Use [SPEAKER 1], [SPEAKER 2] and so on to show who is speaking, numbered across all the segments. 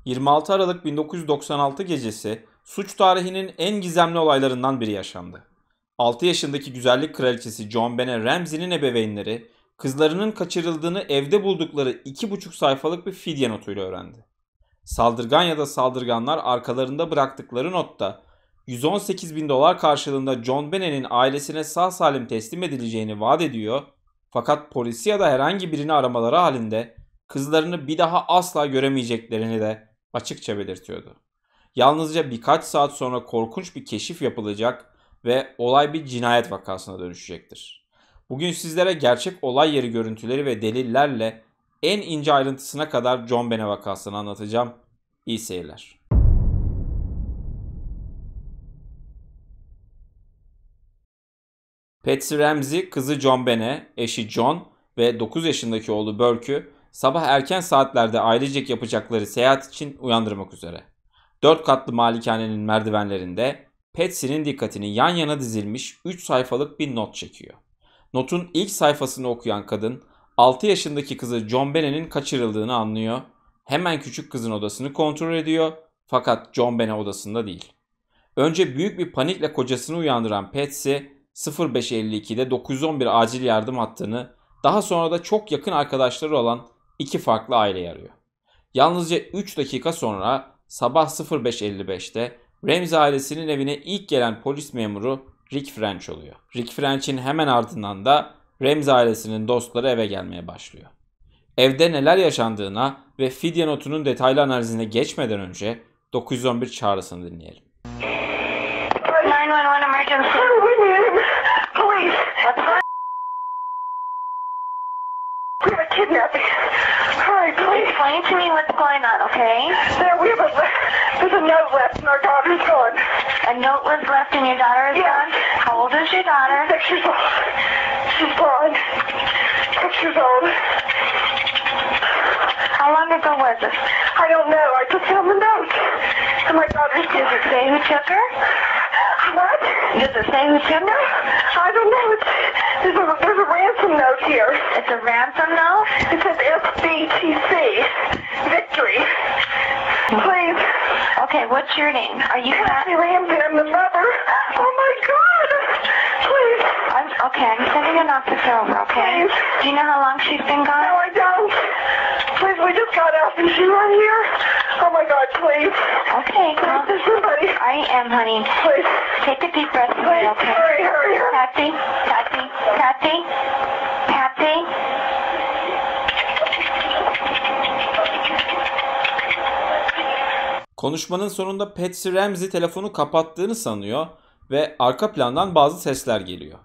[SPEAKER 1] 26 Aralık 1996 gecesi suç tarihinin en gizemli olaylarından biri yaşandı. 6 yaşındaki güzellik kraliçesi JonBenét Ramsey'nin ebeveynleri kızlarının kaçırıldığını evde buldukları 2,5 sayfalık bir fidye notuyla öğrendi. Saldırgan ya da saldırganlar arkalarında bıraktıkları notta $118.000 karşılığında JonBenét'in ailesine sağ salim teslim edileceğini vaat ediyor, fakat polisi ya da herhangi birini aramaları halinde kızlarını bir daha asla göremeyeceklerini de açıkça belirtiyordu. Yalnızca birkaç saat sonra korkunç bir keşif yapılacak ve olay bir cinayet vakasına dönüşecektir. Bugün sizlere gerçek olay yeri görüntüleri ve delillerle en ince ayrıntısına kadar JonBenét vakasını anlatacağım. İyi seyirler. Patsy Ramsey, kızı JonBenét, eşi John ve 9 yaşındaki oğlu Burke'ü sabah erken saatlerde ailecek yapacakları seyahat için uyandırmak üzere 4 katlı malikanenin merdivenlerinde Patsy'nin dikkatini yan yana dizilmiş 3 sayfalık bir not çekiyor. Notun ilk sayfasını okuyan kadın 6 yaşındaki kızı JonBenét'in kaçırıldığını anlıyor. Hemen küçük kızın odasını kontrol ediyor, fakat JonBenét odasında değil. Önce büyük bir panikle kocasını uyandıran Patsy 0552'de 911 acil yardım hattını, daha sonra da çok yakın arkadaşları olan 2 farklı aileyi arıyor. Yalnızca 3 dakika sonra sabah 05.55'te Ramsey ailesinin evine ilk gelen polis memuru Rick French oluyor. Rick French'in hemen ardından da Ramsey ailesinin dostları eve gelmeye başlıyor. Evde neler yaşandığına ve fidye notunun detaylı analizine geçmeden önce 911 çağrısını dinleyelim.
[SPEAKER 2] 911 emergency. Police. We have a kidnapping. Hurry, please. Explain to me what's going on, okay? There's a note left and our daughter's gone. A note was left and your daughter is gone? How old is your daughter?
[SPEAKER 3] 6 years old. She's gone. 6 years old.
[SPEAKER 2] How long ago was this?
[SPEAKER 3] I don't know. I just found the note. And my daughter's
[SPEAKER 2] Does it say who took her?
[SPEAKER 3] What?
[SPEAKER 2] Does it say who took her?
[SPEAKER 3] I don't know. There's a ransom note here.
[SPEAKER 2] It's a ransom note?
[SPEAKER 3] It says SBTC. Victory. Please.
[SPEAKER 2] Okay, what's your name? Are you
[SPEAKER 3] Patsy Ramsey. I'm the mother. Oh my God. Please.
[SPEAKER 2] I'm sending an officer over, okay?
[SPEAKER 3] Please.
[SPEAKER 2] Do you know how long she's been
[SPEAKER 3] No,
[SPEAKER 2] gone?
[SPEAKER 3] I don't. Please, we just got out. Is she right here? Oh my God, please.
[SPEAKER 2] Okay,
[SPEAKER 3] Please, there's somebody.
[SPEAKER 2] I am, honey.
[SPEAKER 3] Please.
[SPEAKER 2] Take a deep breath for me,
[SPEAKER 3] Please,
[SPEAKER 2] okay?
[SPEAKER 3] hurry.
[SPEAKER 2] Patsy.
[SPEAKER 1] Konuşmanın sonunda Patsy Ramsey telefonu kapattığını sanıyor ve arka plandan bazı sesler geliyor.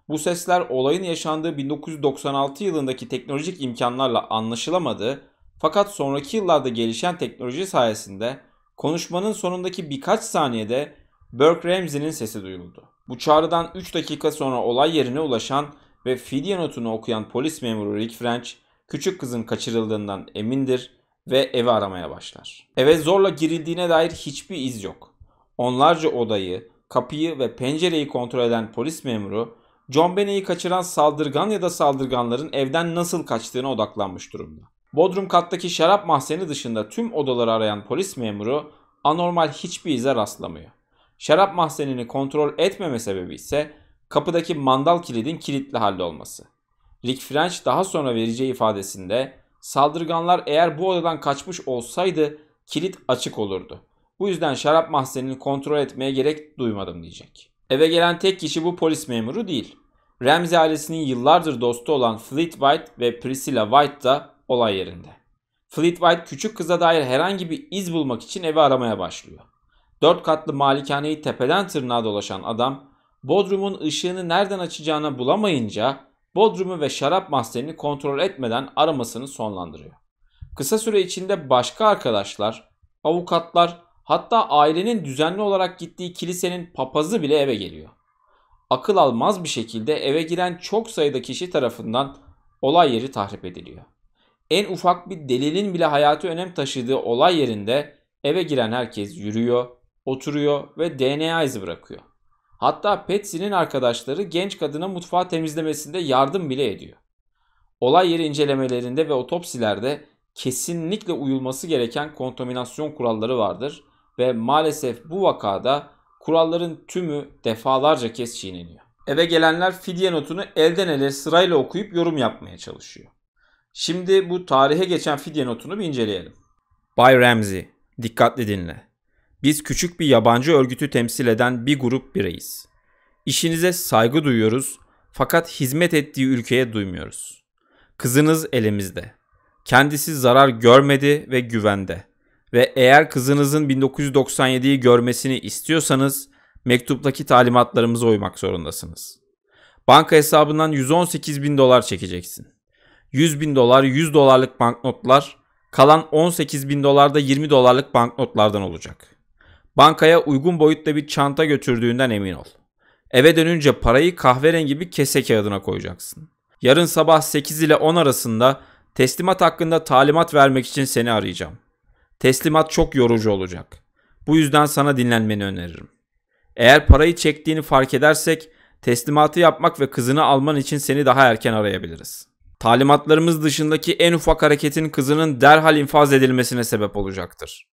[SPEAKER 1] Bu sesler olayın yaşandığı 1996 yılındaki teknolojik imkanlarla anlaşılamadı, fakat sonraki yıllarda gelişen teknoloji sayesinde konuşmanın sonundaki birkaç saniyede Burke Ramsey'nin sesi duyuldu. Bu çağrıdan 3 dakika sonra olay yerine ulaşan ve fidye notunu okuyan polis memuru Rick French, küçük kızın kaçırıldığından emindir ve evi aramaya başlar. Eve zorla girildiğine dair hiçbir iz yok. Onlarca odayı, kapıyı ve pencereyi kontrol eden polis memuru, JonBenét'i kaçıran saldırgan ya da saldırganların evden nasıl kaçtığına odaklanmış durumda. Bodrum kattaki şarap mahzeni dışında tüm odaları arayan polis memuru anormal hiçbir ize rastlamıyor. Şarap mahzenini kontrol etmeme sebebi ise kapıdaki mandal kilidin kilitli halde olması. Rick French daha sonra vereceği ifadesinde saldırganlar eğer bu odadan kaçmış olsaydı kilit açık olurdu. Bu yüzden şarap mahzenini kontrol etmeye gerek duymadım diyecek. Eve gelen tek kişi bu polis memuru değil. Ramsey ailesinin yıllardır dostu olan Fleet White ve Priscilla White da olay yerinde. Fleet White küçük kıza dair herhangi bir iz bulmak için evi aramaya başlıyor. 4 katlı malikaneyi tepeden tırnağa dolaşan adam, Bodrum'un ışığını nereden açacağını bulamayınca Bodrum'u ve şarap mahzenini kontrol etmeden aramasını sonlandırıyor. Kısa süre içinde başka arkadaşlar, avukatlar, hatta ailenin düzenli olarak gittiği kilisenin papazı bile eve geliyor. Akıl almaz bir şekilde eve giren çok sayıda kişi tarafından olay yeri tahrip ediliyor. En ufak bir delilin bile hayati önem taşıdığı olay yerinde eve giren herkes yürüyor, oturuyor ve DNA izi bırakıyor. Hatta Patsy'nin arkadaşları genç kadına mutfağı temizlemesinde yardım bile ediyor. Olay yeri incelemelerinde ve otopsilerde kesinlikle uyulması gereken kontaminasyon kuralları vardır ve maalesef bu vakada kuralların tümü defalarca kez çiğneniyor. Eve gelenler fidye notunu elden ele sırayla okuyup yorum yapmaya çalışıyor. Şimdi bu tarihe geçen fidye notunu bir inceleyelim. Bay Ramsey, dikkatli dinle. Biz küçük bir yabancı örgütü temsil eden bir grup bireyiz. İşinize saygı duyuyoruz fakat hizmet ettiği ülkeye duymuyoruz. Kızınız elimizde. Kendisi zarar görmedi ve güvende. Ve eğer kızınızın 1997'yi görmesini istiyorsanız mektuptaki talimatlarımıza uymak zorundasınız. Banka hesabından $118.000 çekeceksin. $100.000 $100 banknotlar, kalan $18.000 da $20 banknotlardan olacak. Bankaya uygun boyutta bir çanta götürdüğünden emin ol. Eve dönünce parayı kahverengi bir kese kağıdına koyacaksın. Yarın sabah 8 ile 10 arasında teslimat hakkında talimat vermek için seni arayacağım. Teslimat çok yorucu olacak. Bu yüzden sana dinlenmeni öneririm. Eğer parayı çektiğini fark edersek teslimatı yapmak ve kızını alman için seni daha erken arayabiliriz. Talimatlarımız dışındaki en ufak hareketin kızının derhal infaz edilmesine sebep olacaktır.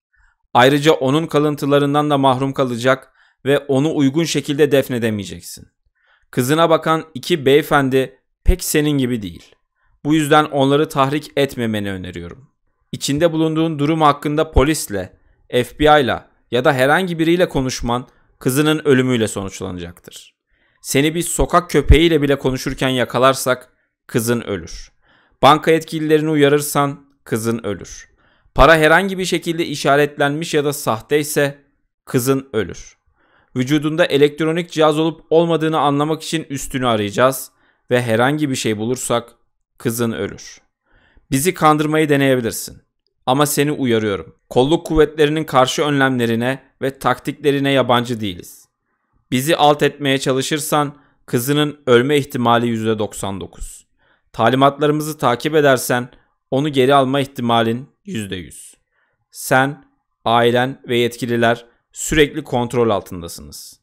[SPEAKER 1] Ayrıca onun kalıntılarından da mahrum kalacak ve onu uygun şekilde defnedemeyeceksin. Kızına bakan iki beyefendi pek senin gibi değil. Bu yüzden onları tahrik etmemeni öneriyorum. İçinde bulunduğun durum hakkında polisle, FBI'la ya da herhangi biriyle konuşman kızının ölümüyle sonuçlanacaktır. Seni bir sokak köpeğiyle bile konuşurken yakalarsak kızın ölür. Banka yetkililerini uyarırsan kızın ölür. Para herhangi bir şekilde işaretlenmiş ya da sahte ise kızın ölür. Vücudunda elektronik cihaz olup olmadığını anlamak için üstünü arayacağız ve herhangi bir şey bulursak kızın ölür. Bizi kandırmayı deneyebilirsin. Ama seni uyarıyorum. Kolluk kuvvetlerinin karşı önlemlerine ve taktiklerine yabancı değiliz. Bizi alt etmeye çalışırsan kızının ölme ihtimali %99. Talimatlarımızı takip edersen onu geri alma ihtimalin %100. Sen, ailen ve yetkililer sürekli kontrol altındasınız.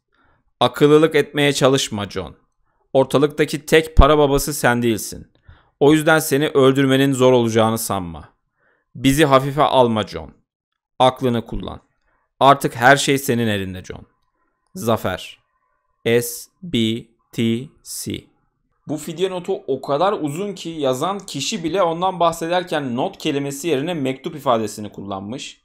[SPEAKER 1] Akıllılık etmeye çalışma John. Ortalıktaki tek para babası sen değilsin. O yüzden seni öldürmenin zor olacağını sanma. Bizi hafife alma John. Aklını kullan. Artık her şey senin elinde John. Zafer. SBTC. Bu fidye notu o kadar uzun ki yazan kişi bile ondan bahsederken not kelimesi yerine mektup ifadesini kullanmış.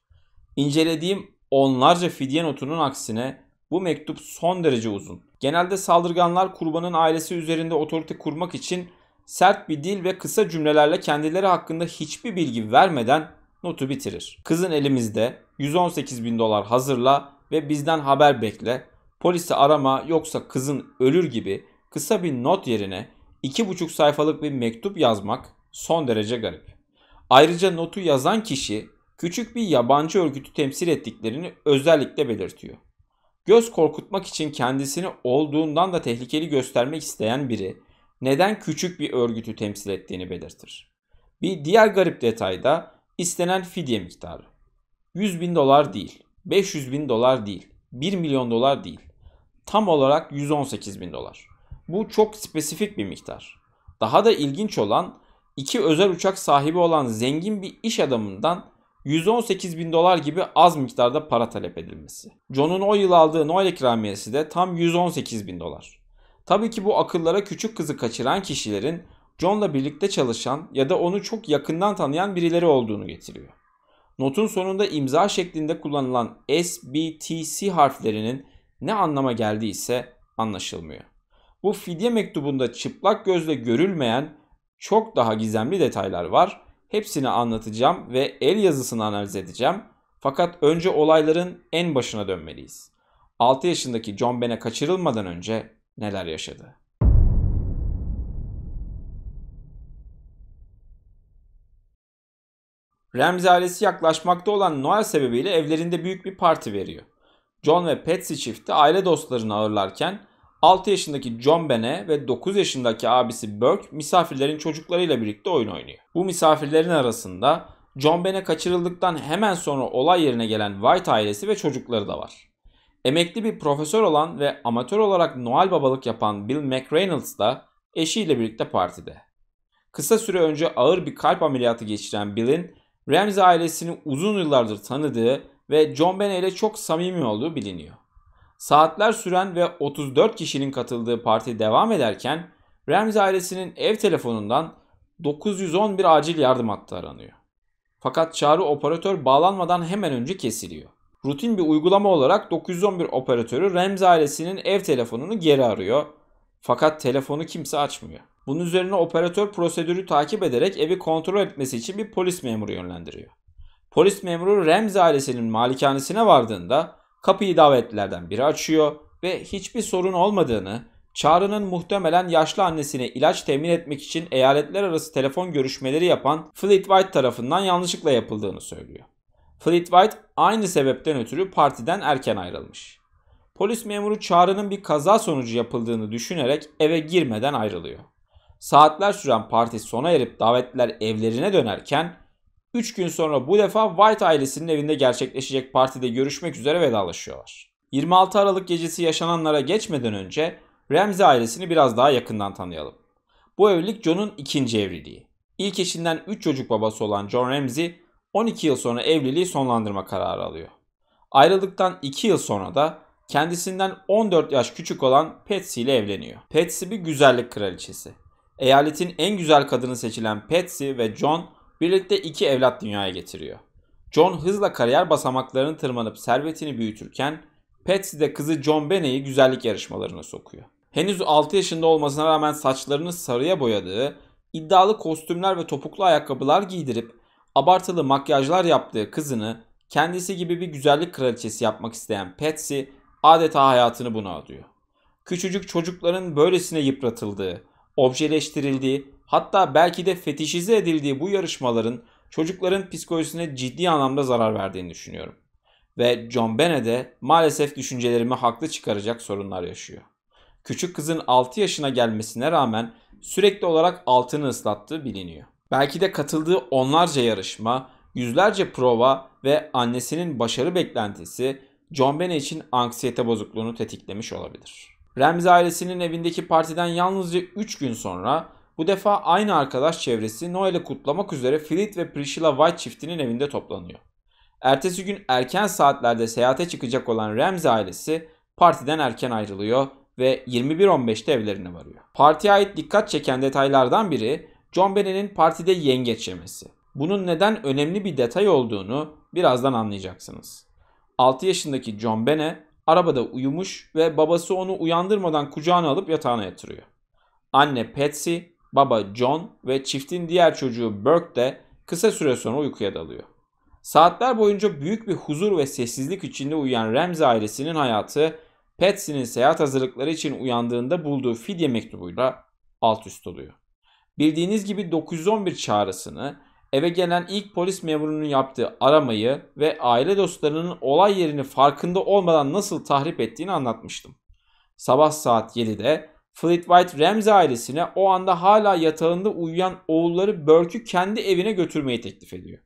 [SPEAKER 1] İncelediğim onlarca fidye notunun aksine bu mektup son derece uzun. Genelde saldırganlar kurbanın ailesi üzerinde otorite kurmak için sert bir dil ve kısa cümlelerle kendileri hakkında hiçbir bilgi vermeden notu bitirir. Kızın elimizde, $118.000 hazırla ve bizden haber bekle. Polisi arama yoksa kızın ölür gibi kısa bir not yerine 2,5 sayfalık bir mektup yazmak son derece garip. Ayrıca notu yazan kişi küçük bir yabancı örgütü temsil ettiklerini özellikle belirtiyor. Göz korkutmak için kendisini olduğundan da tehlikeli göstermek isteyen biri neden küçük bir örgütü temsil ettiğini belirtir. Bir diğer garip detay da istenen fidye miktarı. $100.000 değil, $500.000 değil, $1 milyon değil. Tam olarak $118.000. Bu çok spesifik bir miktar. Daha da ilginç olan 2 özel uçak sahibi olan zengin bir iş adamından $118.000 gibi az miktarda para talep edilmesi. John'un o yıl aldığı Noel ikramiyesi de tam $118.000. Tabii ki bu akıllara küçük kızı kaçıran kişilerin John'la birlikte çalışan ya da onu çok yakından tanıyan birileri olduğunu getiriyor. Notun sonunda imza şeklinde kullanılan SBTC harflerinin ne anlama geldiği ise anlaşılmıyor. Bu fidye mektubunda çıplak gözle görülmeyen çok daha gizemli detaylar var. Hepsini anlatacağım ve el yazısını analiz edeceğim. Fakat önce olayların en başına dönmeliyiz. 6 yaşındaki John Ben'e kaçırılmadan önce neler yaşadı? Ramsey ailesi yaklaşmakta olan Noel sebebiyle evlerinde büyük bir parti veriyor. John ve Patsy çifti aile dostlarını ağırlarken 6 yaşındaki John Ben'e ve 9 yaşındaki abisi Burke misafirlerin çocuklarıyla birlikte oyun oynuyor. Bu misafirlerin arasında John Ben'e kaçırıldıktan hemen sonra olay yerine gelen White ailesi ve çocukları da var. Emekli bir profesör olan ve amatör olarak Noel babalık yapan Bill McReynolds da eşiyle birlikte partide. Kısa süre önce ağır bir kalp ameliyatı geçiren Bill'in Ramsey ailesini uzun yıllardır tanıdığı ve John Benet ile çok samimi olduğu biliniyor. Saatler süren ve 34 kişinin katıldığı parti devam ederken Ramsey ailesinin ev telefonundan 911 acil yardım hattı aranıyor. Fakat çağrı operatör bağlanmadan hemen önce kesiliyor. Rutin bir uygulama olarak 911 operatörü Ramsey ailesinin ev telefonunu geri arıyor. Fakat telefonu kimse açmıyor. Bunun üzerine operatör prosedürü takip ederek evi kontrol etmesi için bir polis memuru yönlendiriyor. Polis memuru Ramsey ailesinin malikanesine vardığında kapıyı davetlilerden biri açıyor ve hiçbir sorun olmadığını, çağrının muhtemelen yaşlı annesine ilaç temin etmek için eyaletler arası telefon görüşmeleri yapan Fleet White tarafından yanlışlıkla yapıldığını söylüyor. Fleet White aynı sebepten ötürü partiden erken ayrılmış. Polis memuru çağrının bir kaza sonucu yapıldığını düşünerek eve girmeden ayrılıyor. Saatler süren parti sona erip davetliler evlerine dönerken 3 gün sonra bu defa White ailesinin evinde gerçekleşecek partide görüşmek üzere vedalaşıyorlar. 26 Aralık gecesi yaşananlara geçmeden önce Ramsey ailesini biraz daha yakından tanıyalım. Bu evlilik John'un ikinci evliliği. İlk eşinden 3 çocuk babası olan John Ramsey 12 yıl sonra evliliği sonlandırma kararı alıyor. Ayrıldıktan 2 yıl sonra da kendisinden 14 yaş küçük olan Patsy ile evleniyor. Patsy bir güzellik kraliçesi. Eyaletin en güzel kadını seçilen Patsy ve John birlikte 2 evlat dünyaya getiriyor. John hızla kariyer basamaklarını tırmanıp servetini büyütürken Patsy de kızı John Benet'i güzellik yarışmalarına sokuyor. Henüz 6 yaşında olmasına rağmen saçlarını sarıya boyadığı, iddialı kostümler ve topuklu ayakkabılar giydirip abartılı makyajlar yaptığı kızını kendisi gibi bir güzellik kraliçesi yapmak isteyen Patsy adeta hayatını buna adıyor. Küçücük çocukların böylesine yıpratıldığı, objeleştirildiği, hatta belki de fetişize edildiği bu yarışmaların çocukların psikolojisine ciddi anlamda zarar verdiğini düşünüyorum. Ve John Benet de maalesef düşüncelerimi haklı çıkaracak sorunlar yaşıyor. Küçük kızın 6 yaşına gelmesine rağmen sürekli olarak altını ıslattığı biliniyor. Belki de katıldığı onlarca yarışma, yüzlerce prova ve annesinin başarı beklentisi John Benet için anksiyete bozukluğunu tetiklemiş olabilir. Ramsey ailesinin evindeki partiden yalnızca 3 gün sonra bu defa aynı arkadaş çevresi Noel'i kutlamak üzere Fleet ve Priscilla White çiftinin evinde toplanıyor. Ertesi gün erken saatlerde seyahate çıkacak olan Ramsey ailesi partiden erken ayrılıyor ve 21.15'te evlerine varıyor. Partiye ait dikkat çeken detaylardan biri John Benet'in partide yengeç yemesi. Bunun neden önemli bir detay olduğunu birazdan anlayacaksınız. 6 yaşındaki John Benet arabada uyumuş ve babası onu uyandırmadan kucağına alıp yatağına yatırıyor. Anne Patsy, baba John ve çiftin diğer çocuğu Burke de kısa süre sonra uykuya dalıyor. Saatler boyunca büyük bir huzur ve sessizlik içinde uyuyan Ramsey ailesinin hayatı Patsy'nin seyahat hazırlıkları için uyandığında bulduğu fidye mektubuyla alt üst oluyor. Bildiğiniz gibi 911 çağrısını, eve gelen ilk polis memurunun yaptığı aramayı ve aile dostlarının olay yerini farkında olmadan nasıl tahrip ettiğini anlatmıştım. Sabah saat 7'de Fleet White Ramsey ailesine o anda hala yatağında uyuyan oğulları Burke'ü kendi evine götürmeyi teklif ediyor.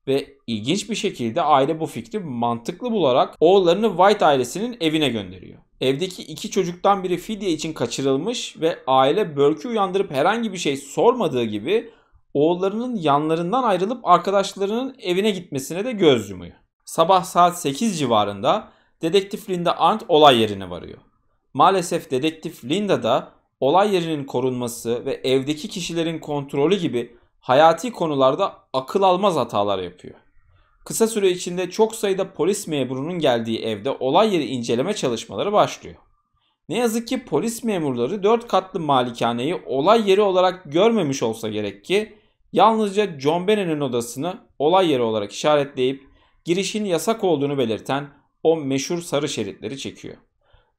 [SPEAKER 1] Ve ilginç bir şekilde aile bu fikri mantıklı bularak oğullarını White ailesinin evine gönderiyor. Evdeki 2 çocuktan biri fidye için kaçırılmış ve aile Burke'ü uyandırıp herhangi bir şey sormadığı gibi oğullarının yanlarından ayrılıp arkadaşlarının evine gitmesine de göz yumuyor. Sabah saat 8 civarında dedektif Linda Arndt olay yerine varıyor. Maalesef dedektif Linda da olay yerinin korunması ve evdeki kişilerin kontrolü gibi hayati konularda akıl almaz hatalar yapıyor. Kısa süre içinde çok sayıda polis memurunun geldiği evde olay yeri inceleme çalışmaları başlıyor. Ne yazık ki polis memurları 4 katlı malikaneyi olay yeri olarak görmemiş olsa gerek ki yalnızca John Benet'in odasını olay yeri olarak işaretleyip girişin yasak olduğunu belirten o meşhur sarı şeritleri çekiyor.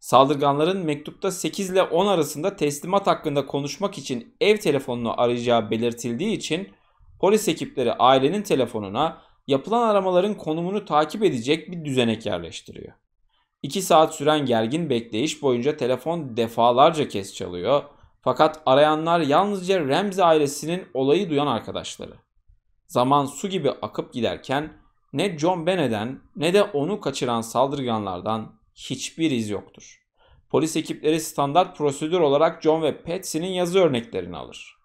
[SPEAKER 1] Saldırganların mektupta 8 ile 10 arasında teslimat hakkında konuşmak için ev telefonunu arayacağı belirtildiği için polis ekipleri ailenin telefonuna yapılan aramaların konumunu takip edecek bir düzenek yerleştiriyor. 2 saat süren gergin bekleyiş boyunca telefon defalarca kez çalıyor. Fakat arayanlar yalnızca Ramsey ailesinin olayı duyan arkadaşları. Zaman su gibi akıp giderken ne John Benet'den ne de onu kaçıran saldırganlardan hiçbir iz yoktur. Polis ekipleri standart prosedür olarak John ve Patsy'nin yazı örneklerini alır.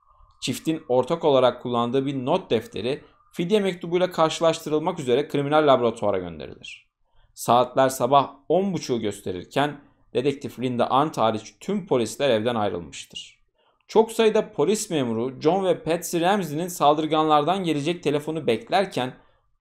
[SPEAKER 1] Çiftin ortak olarak kullandığı bir not defteri fidye mektubuyla karşılaştırılmak üzere kriminal laboratuvara gönderilir. Saatler sabah 10.30'u gösterirken dedektif Linda Arndt hariç tüm polisler evden ayrılmıştır. Çok sayıda polis memuru John ve Patsy Ramsey'nin saldırganlardan gelecek telefonu beklerken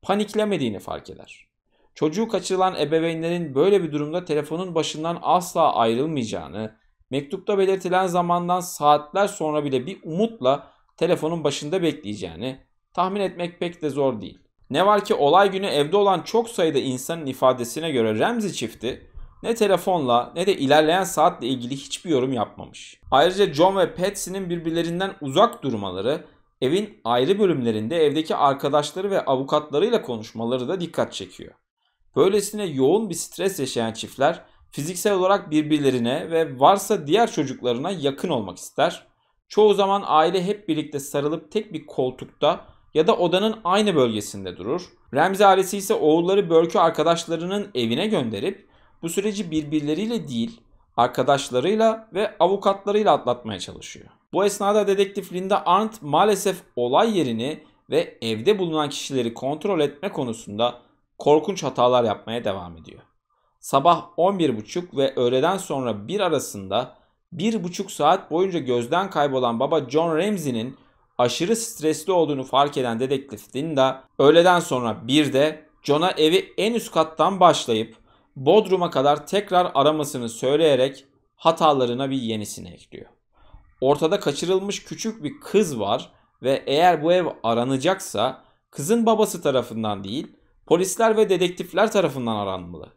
[SPEAKER 1] paniklemediğini fark eder. Çocuğu kaçırılan ebeveynlerin böyle bir durumda telefonun başından asla ayrılmayacağını, mektupta belirtilen zamandan saatler sonra bile bir umutla telefonun başında bekleyeceğini tahmin etmek pek de zor değil. Ne var ki olay günü evde olan çok sayıda insanın ifadesine göre Ramsey çifti ne telefonla ne de ilerleyen saatle ilgili hiçbir yorum yapmamış. Ayrıca John ve Patsy'nin birbirlerinden uzak durmaları, evin ayrı bölümlerinde evdeki arkadaşları ve avukatlarıyla konuşmaları da dikkat çekiyor. Böylesine yoğun bir stres yaşayan çiftler fiziksel olarak birbirlerine ve varsa diğer çocuklarına yakın olmak ister. Çoğu zaman aile hep birlikte sarılıp tek bir koltukta ya da odanın aynı bölgesinde durur. Ramsey ailesi ise oğulları Burke'ü arkadaşlarının evine gönderip bu süreci birbirleriyle değil, arkadaşlarıyla ve avukatlarıyla atlatmaya çalışıyor. Bu esnada dedektif Linda Arndt maalesef olay yerini ve evde bulunan kişileri kontrol etme konusunda korkunç hatalar yapmaya devam ediyor. Sabah 11.30 ve öğleden sonra 1 arasında 1,5 saat boyunca gözden kaybolan baba John Ramsey'nin aşırı stresli olduğunu fark eden dedektif Linda, öğleden sonra 1'de John'a evi en üst kattan başlayıp Bodrum'a kadar tekrar aramasını söyleyerek hatalarına bir yenisini ekliyor. Ortada kaçırılmış küçük bir kız var ve eğer bu ev aranacaksa kızın babası tarafından değil, polisler ve dedektifler tarafından aranmalı.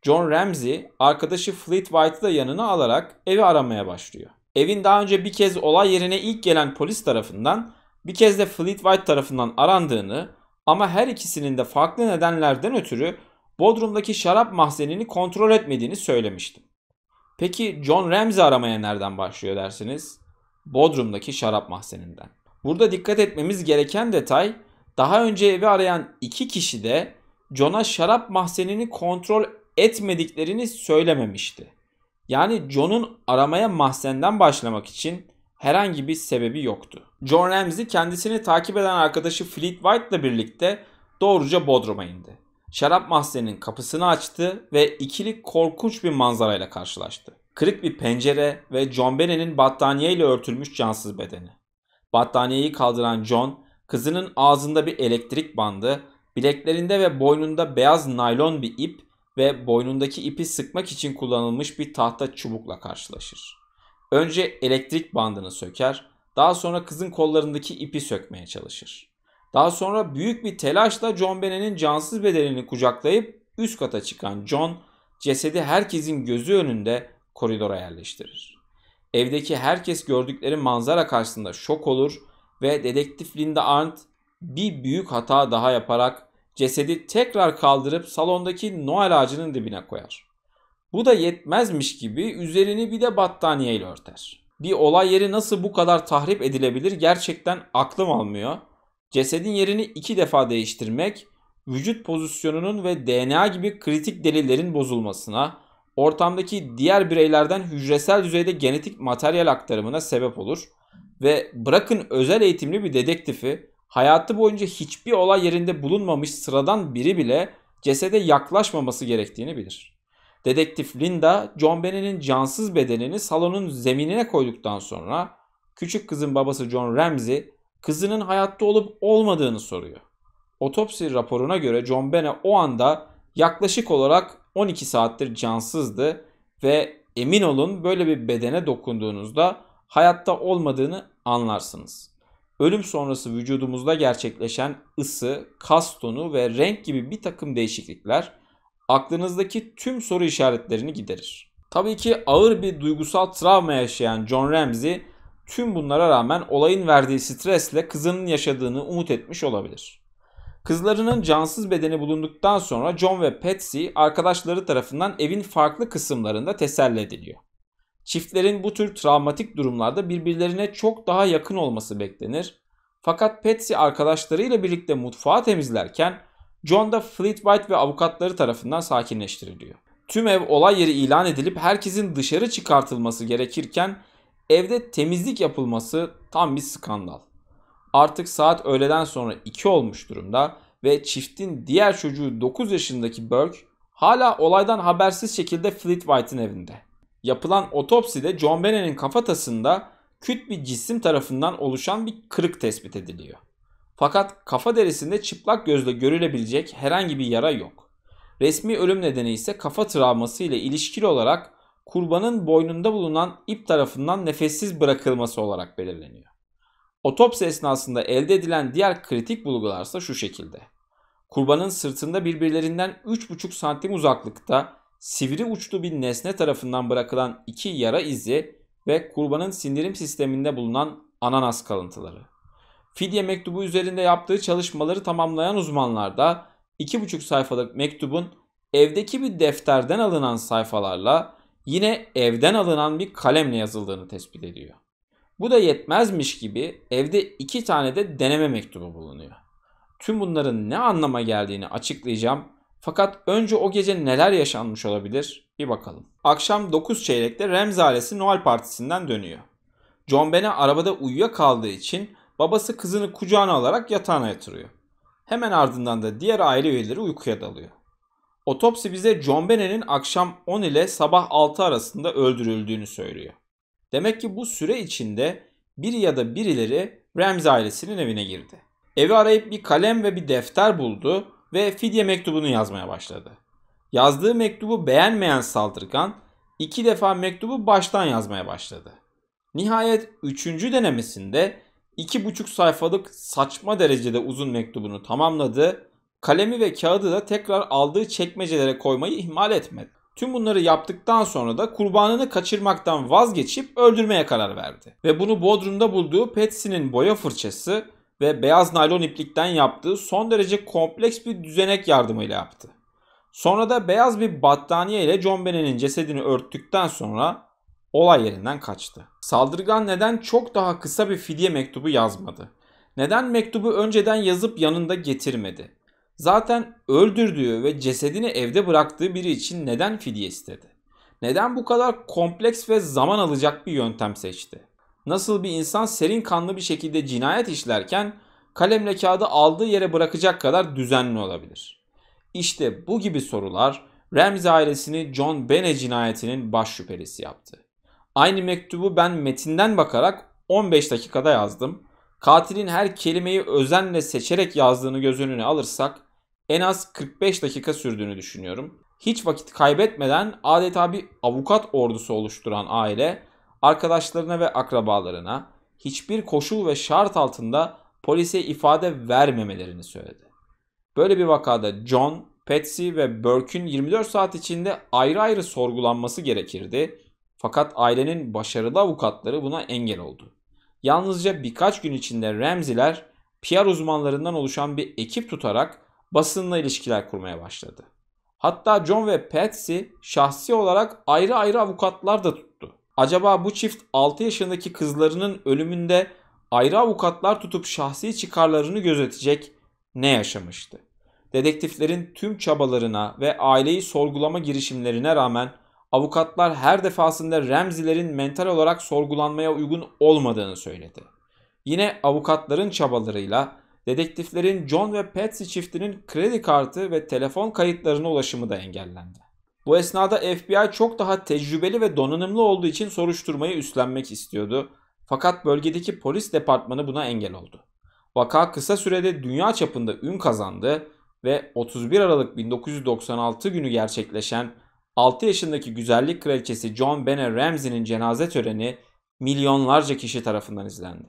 [SPEAKER 1] John Ramsey arkadaşı Fleet White'ı da yanına alarak evi aramaya başlıyor. Evin daha önce bir kez olay yerine ilk gelen polis tarafından, bir kez de Fleet White tarafından arandığını ama her ikisinin de farklı nedenlerden ötürü Bodrum'daki şarap mahzenini kontrol etmediğini söylemiştim. Peki John Ramsey aramaya nereden başlıyor dersiniz? Bodrum'daki şarap mahzeninden. Burada dikkat etmemiz gereken detay, daha önce evi arayan iki kişi de John'a şarap mahzenini kontrol etmediklerini söylememişti. Yani John'un aramaya mahzenden başlamak için herhangi bir sebebi yoktu. John Ramsey kendisini takip eden arkadaşı Fleet White ile birlikte doğruca Bodrum'a indi. Şarap mahzeninin kapısını açtı ve ikili korkunç bir manzarayla karşılaştı. Kırık bir pencere ve John Bennett'in battaniyeyle örtülmüş cansız bedeni. Battaniyeyi kaldıran John, kızının ağzında bir elektrik bandı, bileklerinde ve boynunda beyaz naylon bir ip ve boynundaki ipi sıkmak için kullanılmış bir tahta çubukla karşılaşır. Önce elektrik bandını söker, daha sonra kızın kollarındaki ipi sökmeye çalışır. Daha sonra büyük bir telaşla John Bennett'in cansız bedenini kucaklayıp üst kata çıkan John, cesedi herkesin gözü önünde koridora yerleştirir. Evdeki herkes gördükleri manzara karşısında şok olur ve dedektif Linda Arndt bir büyük hata daha yaparak cesedi tekrar kaldırıp salondaki Noel ağacının dibine koyar. Bu da yetmezmiş gibi üzerini bir de battaniyeyle örter. Bir olay yeri nasıl bu kadar tahrip edilebilir gerçekten aklım almıyor. Cesedin yerini 2 defa değiştirmek, vücut pozisyonunun ve DNA gibi kritik delillerin bozulmasına, ortamdaki diğer bireylerden hücresel düzeyde genetik materyal aktarımına sebep olur ve bırakın özel eğitimli bir dedektifi, hayatı boyunca hiçbir olay yerinde bulunmamış sıradan biri bile cesede yaklaşmaması gerektiğini bilir. Dedektif Linda, John Bennett'in cansız bedenini salonun zeminine koyduktan sonra küçük kızın babası John Ramsey kızının hayatta olup olmadığını soruyor. Otopsi raporuna göre John Bennett o anda yaklaşık olarak 12 saattir cansızdı ve emin olun böyle bir bedene dokunduğunuzda hayatta olmadığını anlarsınız. Ölüm sonrası vücudumuzda gerçekleşen ısı, kas tonu ve renk gibi bir takım değişiklikler aklınızdaki tüm soru işaretlerini giderir. Tabii ki ağır bir duygusal travma yaşayan John Ramsey tüm bunlara rağmen olayın verdiği stresle kızının yaşadığını umut etmiş olabilir. Kızlarının cansız bedeni bulunduktan sonra John ve Patsy arkadaşları tarafından evin farklı kısımlarında teselli ediliyor. Çiftlerin bu tür travmatik durumlarda birbirlerine çok daha yakın olması beklenir. Fakat Patsy arkadaşlarıyla birlikte mutfağı temizlerken John da Fleet White ve avukatları tarafından sakinleştiriliyor. Tüm ev olay yeri ilan edilip herkesin dışarı çıkartılması gerekirken evde temizlik yapılması tam bir skandal. Artık saat öğleden sonra 2 olmuş durumda ve çiftin diğer çocuğu 9 yaşındaki Burke hala olaydan habersiz şekilde Fleet White'ın evinde. Yapılan otopside John Bennett'in kafatasında küt bir cisim tarafından oluşan bir kırık tespit ediliyor. Fakat kafa derisinde çıplak gözle görülebilecek herhangi bir yara yok. Resmi ölüm nedeni ise kafa travması ile ilişkili olarak kurbanın boynunda bulunan ip tarafından nefessiz bırakılması olarak belirleniyor. Otopsi esnasında elde edilen diğer kritik bulgular ise şu şekilde. Kurbanın sırtında birbirlerinden 3,5 santim uzaklıkta sivri uçlu bir nesne tarafından bırakılan 2 yara izi ve kurbanın sindirim sisteminde bulunan ananas kalıntıları. Fidye mektubu üzerinde yaptığı çalışmaları tamamlayan uzmanlar da 2,5 sayfalık mektubun evdeki bir defterden alınan sayfalarla yine evden alınan bir kalemle yazıldığını tespit ediyor. Bu da yetmezmiş gibi evde 2 tane de deneme mektubu bulunuyor. Tüm bunların ne anlama geldiğini açıklayacağım. Fakat önce o gece neler yaşanmış olabilir bir bakalım. Akşam 9 çeyrekte Ramsey ailesi Noel partisinden dönüyor. John Bennett arabada uyuyakaldığı için babası kızını kucağına alarak yatağına yatırıyor. Hemen ardından da diğer aile üyeleri uykuya dalıyor. Otopsi bize John Bennett'in akşam 10 ile sabah 6 arasında öldürüldüğünü söylüyor. Demek ki bu süre içinde biri ya da birileri Ramsey ailesinin evine girdi. Evi arayıp bir kalem ve bir defter buldu ve fidye mektubunu yazmaya başladı. Yazdığı mektubu beğenmeyen saldırgan 2 defa mektubu baştan yazmaya başladı. Nihayet 3. denemesinde 2,5 sayfalık saçma derecede uzun mektubunu tamamladı. Kalemi ve kağıdı da tekrar aldığı çekmecelere koymayı ihmal etmedi. Tüm bunları yaptıktan sonra da kurbanını kaçırmaktan vazgeçip öldürmeye karar verdi. Ve bunu Bodrum'da bulduğu Patsy'nin boya fırçası ve beyaz naylon iplikten yaptığı son derece kompleks bir düzenek yardımıyla yaptı. Sonra da beyaz bir battaniye ile John Bennett'in cesedini örttükten sonra olay yerinden kaçtı. Saldırgan neden çok daha kısa bir fidye mektubu yazmadı? Neden mektubu önceden yazıp yanında getirmedi? Zaten öldürdüğü ve cesedini evde bıraktığı biri için neden fidye istedi? Neden bu kadar kompleks ve zaman alacak bir yöntem seçti? Nasıl bir insan serin kanlı bir şekilde cinayet işlerken kalemle kağıdı aldığı yere bırakacak kadar düzenli olabilir? İşte bu gibi sorular Ramsey ailesini John Bennett cinayetinin baş şüphelisi yaptı. Aynı mektubu ben metinden bakarak 15 dakikada yazdım. Katilin her kelimeyi özenle seçerek yazdığını göz önüne alırsak en az 45 dakika sürdüğünü düşünüyorum. Hiç vakit kaybetmeden adeta bir avukat ordusu oluşturan aile arkadaşlarına ve akrabalarına hiçbir koşul ve şart altında polise ifade vermemelerini söyledi. Böyle bir vakada John, Patsy ve Burke'ün 24 saat içinde ayrı ayrı sorgulanması gerekirdi. Fakat ailenin başarılı avukatları buna engel oldu. Yalnızca birkaç gün içinde Ramsey'ler PR uzmanlarından oluşan bir ekip tutarak basınla ilişkiler kurmaya başladı. Hatta John ve Patsy şahsi olarak ayrı ayrı avukatlar da tuttu. Acaba bu çift 6 yaşındaki kızlarının ölümünde ayrı avukatlar tutup şahsi çıkarlarını gözetecek ne yaşamıştı? Dedektiflerin tüm çabalarına ve aileyi sorgulama girişimlerine rağmen avukatlar her defasında Ramsey'lerin mental olarak sorgulanmaya uygun olmadığını söyledi. Yine avukatların çabalarıyla dedektiflerin John ve Patsy çiftinin kredi kartı ve telefon kayıtlarına ulaşımı da engellendi. Bu esnada FBI çok daha tecrübeli ve donanımlı olduğu için soruşturmayı üstlenmek istiyordu. Fakat bölgedeki polis departmanı buna engel oldu. Vaka kısa sürede dünya çapında ün kazandı ve 31 Aralık 1996 günü gerçekleşen 6 yaşındaki güzellik kraliçesi John Bennett Ramsey'nin cenaze töreni milyonlarca kişi tarafından izlendi.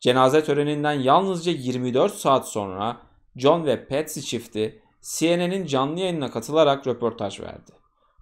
[SPEAKER 1] Cenaze töreninden yalnızca 24 saat sonra John ve Patsy çifti CNN'in canlı yayınına katılarak röportaj verdi.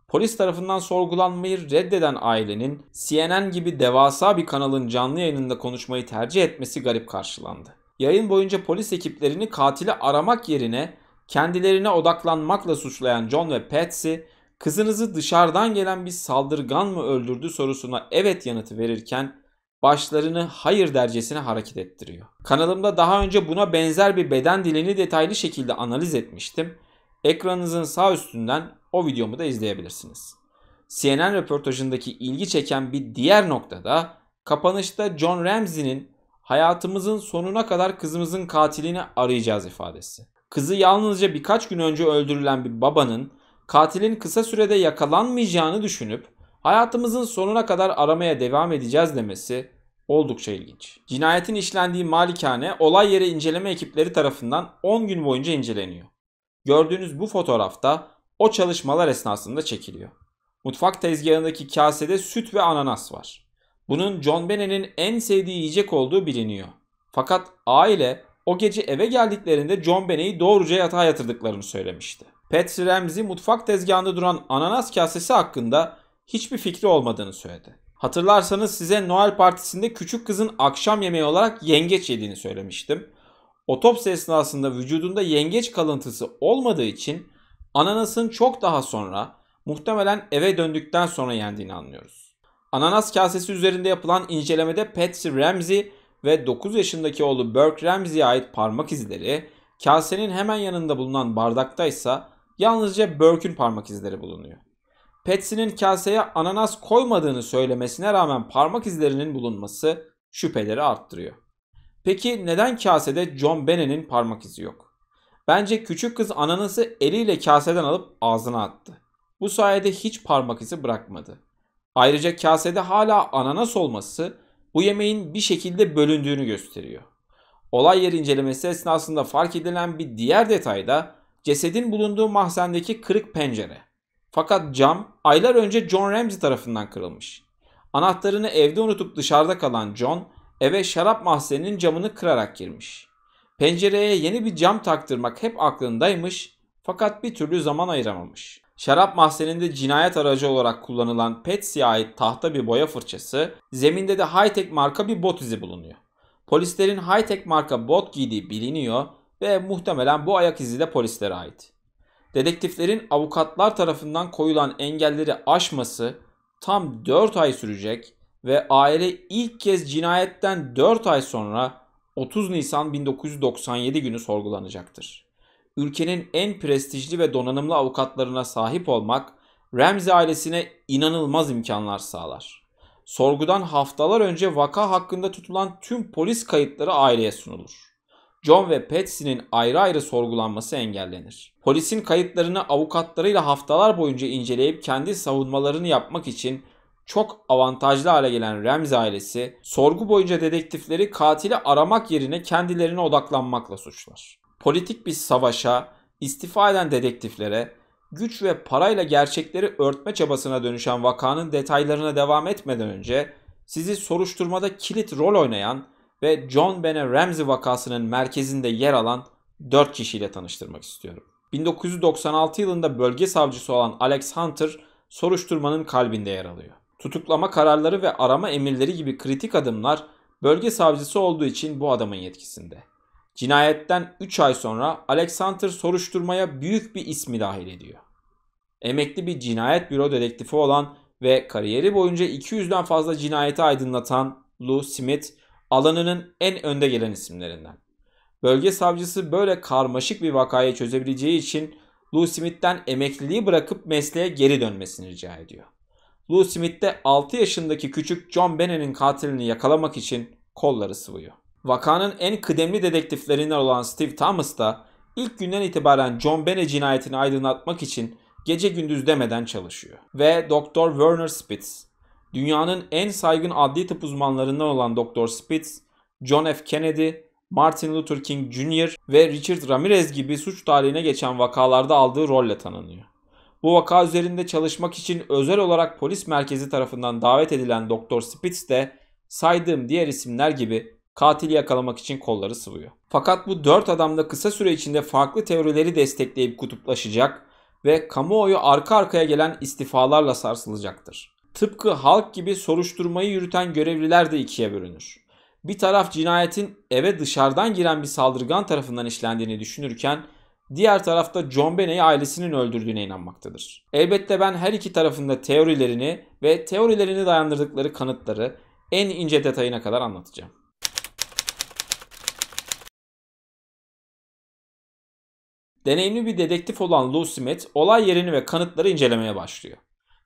[SPEAKER 1] Polis tarafından sorgulanmayı reddeden ailenin CNN gibi devasa bir kanalın canlı yayınında konuşmayı tercih etmesi garip karşılandı. Yayın boyunca polis ekiplerini katili aramak yerine kendilerine odaklanmakla suçlayan John ve Patsy, kızınızı dışarıdan gelen bir saldırgan mı öldürdü sorusuna evet yanıtı verirken başlarını hayır dercesine hareket ettiriyor. Kanalımda daha önce buna benzer bir beden dilini detaylı şekilde analiz etmiştim. Ekranınızın sağ üstünden o videomu da izleyebilirsiniz. CNN röportajındaki ilgi çeken bir diğer noktada kapanışta John Ramsey'nin Hayatımızın sonuna kadar kızımızın katilini arayacağız ifadesi. Kızı yalnızca birkaç gün önce öldürülen bir babanın katilin kısa sürede yakalanmayacağını düşünüp hayatımızın sonuna kadar aramaya devam edeceğiz demesi oldukça ilginç. Cinayetin işlendiği malikane olay yeri inceleme ekipleri tarafından 10 gün boyunca inceleniyor. Gördüğünüz bu fotoğrafta o çalışmalar esnasında çekiliyor. Mutfak tezgahındaki kasede süt ve ananas var. Bunun John Bennett'in en sevdiği yiyecek olduğu biliniyor. Fakat aile o gece eve geldiklerinde John Bennett'i doğruca yatağa yatırdıklarını söylemişti. Patsy Ramsey mutfak tezgahında duran ananas kasesi hakkında hiçbir fikri olmadığını söyledi. Hatırlarsanız size Noel partisinde küçük kızın akşam yemeği olarak yengeç yediğini söylemiştim. Otopsi esnasında vücudunda yengeç kalıntısı olmadığı için ananasın çok daha sonra, muhtemelen eve döndükten sonra yendiğini anlıyoruz. Ananas kasesi üzerinde yapılan incelemede Patsy Ramsey ve 9 yaşındaki oğlu Burke Ramsey'e ait parmak izleri, kasenin hemen yanında bulunan bardakta ise yalnızca Burke'ün parmak izleri bulunuyor. Patsy'nin kaseye ananas koymadığını söylemesine rağmen parmak izlerinin bulunması şüpheleri arttırıyor. Peki neden kasede John Bennett'in parmak izi yok? Bence küçük kız ananası eliyle kaseden alıp ağzına attı. Bu sayede hiç parmak izi bırakmadı. Ayrıca kasede hala ananas olması bu yemeğin bir şekilde bölündüğünü gösteriyor. Olay yeri incelemesi esnasında fark edilen bir diğer detay da cesedin bulunduğu mahzendeki kırık pencere. Fakat cam aylar önce John Ramsey tarafından kırılmış. Anahtarını evde unutup dışarıda kalan John eve şarap mahzeninin camını kırarak girmiş. Pencereye yeni bir cam taktırmak hep aklındaymış fakat bir türlü zaman ayıramamış. Şarap mahzeninde cinayet aracı olarak kullanılan Patsy'ye ait tahta bir boya fırçası, zeminde de Hi-Tech marka bir bot izi bulunuyor. Polislerin Hi-Tech marka bot giydiği biliniyor ve muhtemelen bu ayak izi de polislere ait. Dedektiflerin avukatlar tarafından koyulan engelleri aşması tam 4 ay sürecek ve aile ilk kez cinayetten 4 ay sonra 30 Nisan 1997 günü sorgulanacaktır. Ülkenin en prestijli ve donanımlı avukatlarına sahip olmak Ramsey ailesine inanılmaz imkanlar sağlar. Sorgudan haftalar önce vaka hakkında tutulan tüm polis kayıtları aileye sunulur. John ve Patsy'nin ayrı ayrı sorgulanması engellenir. Polisin kayıtlarını avukatlarıyla haftalar boyunca inceleyip kendi savunmalarını yapmak için çok avantajlı hale gelen Ramsey ailesi, sorgu boyunca dedektifleri katili aramak yerine kendilerine odaklanmakla suçlar. Politik bir savaşa, istifa eden dedektiflere, güç ve parayla gerçekleri örtme çabasına dönüşen vakanın detaylarına devam etmeden önce sizi soruşturmada kilit rol oynayan ve John Bennett Ramsey vakasının merkezinde yer alan 4 kişiyle tanıştırmak istiyorum. 1996 yılında bölge savcısı olan Alex Hunter soruşturmanın kalbinde yer alıyor. Tutuklama kararları ve arama emirleri gibi kritik adımlar bölge savcısı olduğu için bu adamın yetkisinde. Cinayetten 3 ay sonra Alex Hunter soruşturmaya büyük bir ismi dahil ediyor. Emekli bir cinayet büro dedektifi olan ve kariyeri boyunca 200'den fazla cinayeti aydınlatan Lou Smith, alanının en önde gelen isimlerinden. Bölge savcısı böyle karmaşık bir vakayı çözebileceği için Lou Smith'ten emekliliği bırakıp mesleğe geri dönmesini rica ediyor. Lou Smith de 6 yaşındaki küçük John Bennett'in katilini yakalamak için kolları sıvıyor. Vakanın en kıdemli dedektiflerinden olan Steve Thomas da ilk günden itibaren John Bennett cinayetini aydınlatmak için gece gündüz demeden çalışıyor. Ve Dr. Werner Spitz, dünyanın en saygın adli tıp uzmanlarından olan Dr. Spitz, John F. Kennedy, Martin Luther King Jr. ve Richard Ramirez gibi suç tarihine geçen vakalarda aldığı rolle tanınıyor. Bu vaka üzerinde çalışmak için özel olarak polis merkezi tarafından davet edilen Dr. Spitz de saydığım diğer isimler gibi katili yakalamak için kolları sıvıyor. Fakat bu 4 adam da kısa süre içinde farklı teorileri destekleyip kutuplaşacak ve kamuoyu arka arkaya gelen istifalarla sarsılacaktır. Tıpkı halk gibi soruşturmayı yürüten görevliler de ikiye bölünür. Bir taraf cinayetin eve dışarıdan giren bir saldırgan tarafından işlendiğini düşünürken diğer tarafta John Bennett'i ailesinin öldürdüğüne inanmaktadır. Elbette ben her iki tarafın da teorilerini ve teorilerini dayandırdıkları kanıtları en ince detayına kadar anlatacağım. Deneyimli bir dedektif olan Lou Smith olay yerini ve kanıtları incelemeye başlıyor.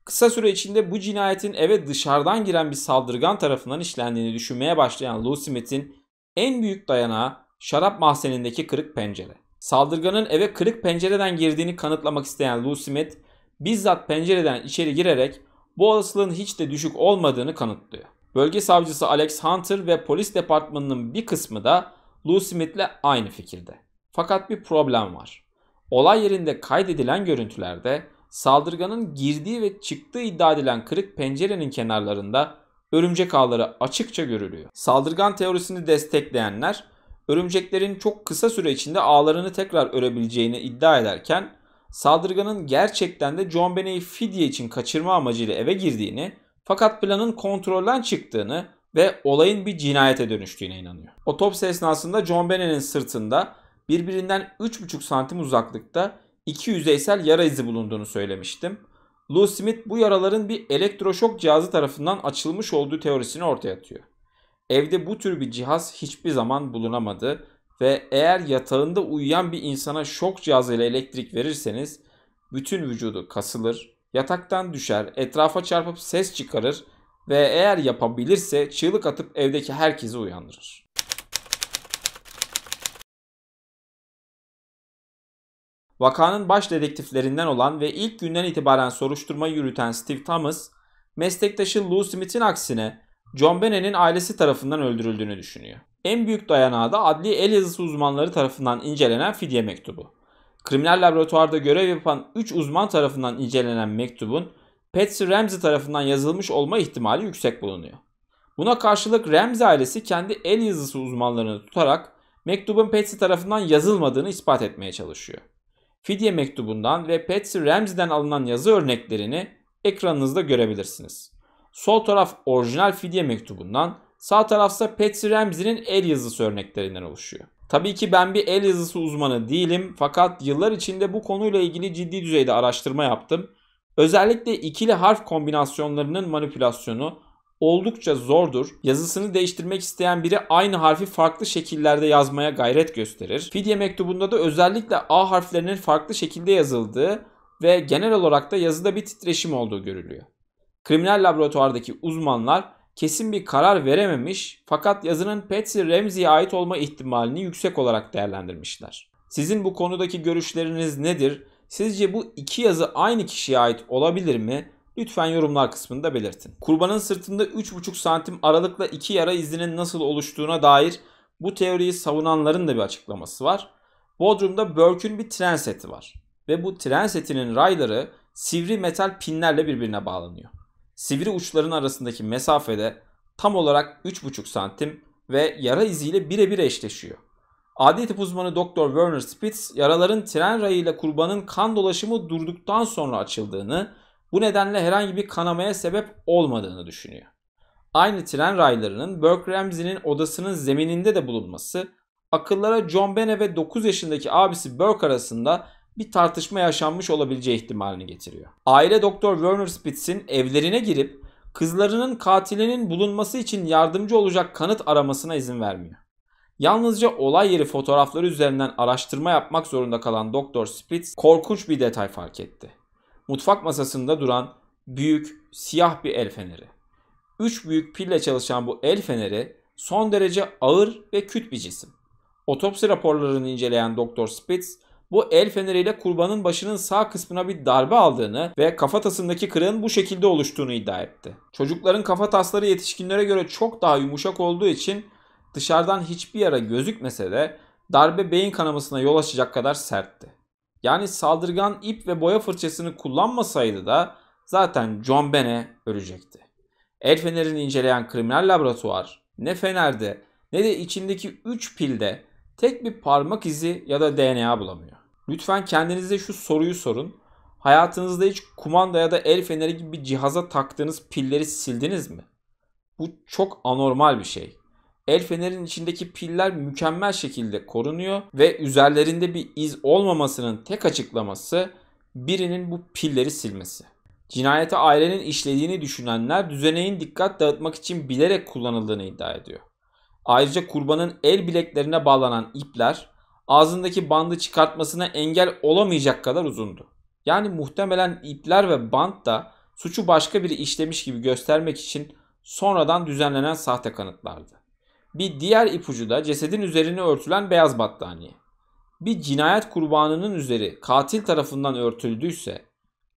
[SPEAKER 1] Kısa süre içinde bu cinayetin eve dışarıdan giren bir saldırgan tarafından işlendiğini düşünmeye başlayan Lou Smith'in En büyük dayanağı şarap mahzenindeki kırık pencere. Saldırganın eve kırık pencereden girdiğini kanıtlamak isteyen Lou Smith bizzat pencereden içeri girerek bu olasılığın hiç de düşük olmadığını kanıtlıyor. Bölge savcısı Alex Hunter ve polis departmanının bir kısmı da Lou Smith'le aynı fikirde. Fakat bir problem var. Olay yerinde kaydedilen görüntülerde saldırganın girdiği ve çıktığı iddia edilen kırık pencerenin kenarlarında örümcek ağları açıkça görülüyor. Saldırgan teorisini destekleyenler örümceklerin çok kısa süre içinde ağlarını tekrar örebileceğini iddia ederken saldırganın gerçekten de John Benet'i fidye için kaçırma amacıyla eve girdiğini fakat planın kontrolden çıktığını ve olayın bir cinayete dönüştüğüne inanıyor. Otopsi esnasında John Benet'in sırtında birbirinden 3,5 santim uzaklıkta 2 yüzeysel yara izi bulunduğunu söylemiştim. Lou Smith bu yaraların bir elektroşok cihazı tarafından açılmış olduğu teorisini ortaya atıyor. Evde bu tür bir cihaz hiçbir zaman bulunamadı ve eğer yatağında uyuyan bir insana şok cihazıyla elektrik verirseniz bütün vücudu kasılır, yataktan düşer, etrafa çarpıp ses çıkarır ve eğer yapabilirse çığlık atıp evdeki herkesi uyandırır. Vakanın baş dedektiflerinden olan ve ilk günden itibaren soruşturmayı yürüten Steve Thomas, meslektaşı Lou Smith'in aksine John Benet'in ailesi tarafından öldürüldüğünü düşünüyor. En büyük dayanağı da adli el yazısı uzmanları tarafından incelenen fidye mektubu. Kriminal laboratuvarda görev yapan 3 uzman tarafından incelenen mektubun Patsy Ramsey tarafından yazılmış olma ihtimali yüksek bulunuyor. Buna karşılık Ramsey ailesi kendi el yazısı uzmanlarını tutarak mektubun Patsy tarafından yazılmadığını ispat etmeye çalışıyor. Fidye mektubundan ve Patsy Ramsey'den alınan yazı örneklerini ekranınızda görebilirsiniz. Sol taraf orijinal fidye mektubundan, sağ tarafsa Patsy Ramsey'nin el yazısı örneklerinden oluşuyor. Tabii ki ben bir el yazısı uzmanı değilim fakat yıllar içinde bu konuyla ilgili ciddi düzeyde araştırma yaptım. Özellikle ikili harf kombinasyonlarının manipülasyonu oldukça zordur. Yazısını değiştirmek isteyen biri aynı harfi farklı şekillerde yazmaya gayret gösterir. Fidye mektubunda da özellikle A harflerinin farklı şekilde yazıldığı ve genel olarak da yazıda bir titreşim olduğu görülüyor. Kriminal laboratuvardaki uzmanlar kesin bir karar verememiş fakat yazının Patsy Ramsey'e ait olma ihtimalini yüksek olarak değerlendirmişler. Sizin bu konudaki görüşleriniz nedir? Sizce bu iki yazı aynı kişiye ait olabilir mi? Lütfen yorumlar kısmında belirtin. Kurbanın sırtında 3,5 santim aralıkla 2 yara izinin nasıl oluştuğuna dair bu teoriyi savunanların da bir açıklaması var. Bodrum'da Burke'ün bir tren seti var. Ve bu tren setinin rayları sivri metal pinlerle birbirine bağlanıyor. Sivri uçların arasındaki mesafede tam olarak 3,5 santim ve yara iziyle birebir eşleşiyor. Adli tıp uzmanı Dr. Werner Spitz, yaraların tren rayıyla kurbanın kan dolaşımı durduktan sonra açıldığını, bu nedenle herhangi bir kanamaya sebep olmadığını düşünüyor. Aynı tren raylarının Burke Ramsey'nin odasının zemininde de bulunması, akıllara John Benet ve 9 yaşındaki abisi Burke arasında bir tartışma yaşanmış olabileceği ihtimalini getiriyor. Aile Dr. Werner Spitz'in evlerine girip kızlarının katilinin bulunması için yardımcı olacak kanıt aramasına izin vermiyor. Yalnızca olay yeri fotoğrafları üzerinden araştırma yapmak zorunda kalan Dr. Spitz korkunç bir detay fark etti. Mutfak masasında duran büyük siyah bir el feneri. 3 büyük pille çalışan bu el feneri son derece ağır ve küt bir cisim. Otopsi raporlarını inceleyen Dr. Spitz bu el feneriyle kurbanın başının sağ kısmına bir darbe aldığını ve kafatasındaki kırığın bu şekilde oluştuğunu iddia etti. Çocukların kafatasları yetişkinlere göre çok daha yumuşak olduğu için dışarıdan hiçbir yara gözükmese de darbe beyin kanamasına yol açacak kadar sertti. Yani saldırgan ip ve boya fırçasını kullanmasaydı da zaten John Benet ölecekti. El fenerini inceleyen kriminal laboratuvar ne fenerde ne de içindeki 3 pilde tek bir parmak izi ya da DNA bulamıyor. Lütfen kendinize şu soruyu sorun. Hayatınızda hiç kumanda ya da el feneri gibi bir cihaza taktığınız pilleri sildiniz mi? Bu çok anormal bir şey. El fenerin içindeki piller mükemmel şekilde korunuyor ve üzerlerinde bir iz olmamasının tek açıklaması birinin bu pilleri silmesi. Cinayeti ailenin işlediğini düşünenler düzeneğin dikkat dağıtmak için bilerek kullanıldığını iddia ediyor. Ayrıca kurbanın el bileklerine bağlanan ipler ağzındaki bandı çıkartmasına engel olamayacak kadar uzundu. Yani muhtemelen ipler ve bant da suçu başka biri işlemiş gibi göstermek için sonradan düzenlenen sahte kanıtlardı. Bir diğer ipucu da cesedin üzerine örtülen beyaz battaniye. Bir cinayet kurbanının üzeri katil tarafından örtüldüyse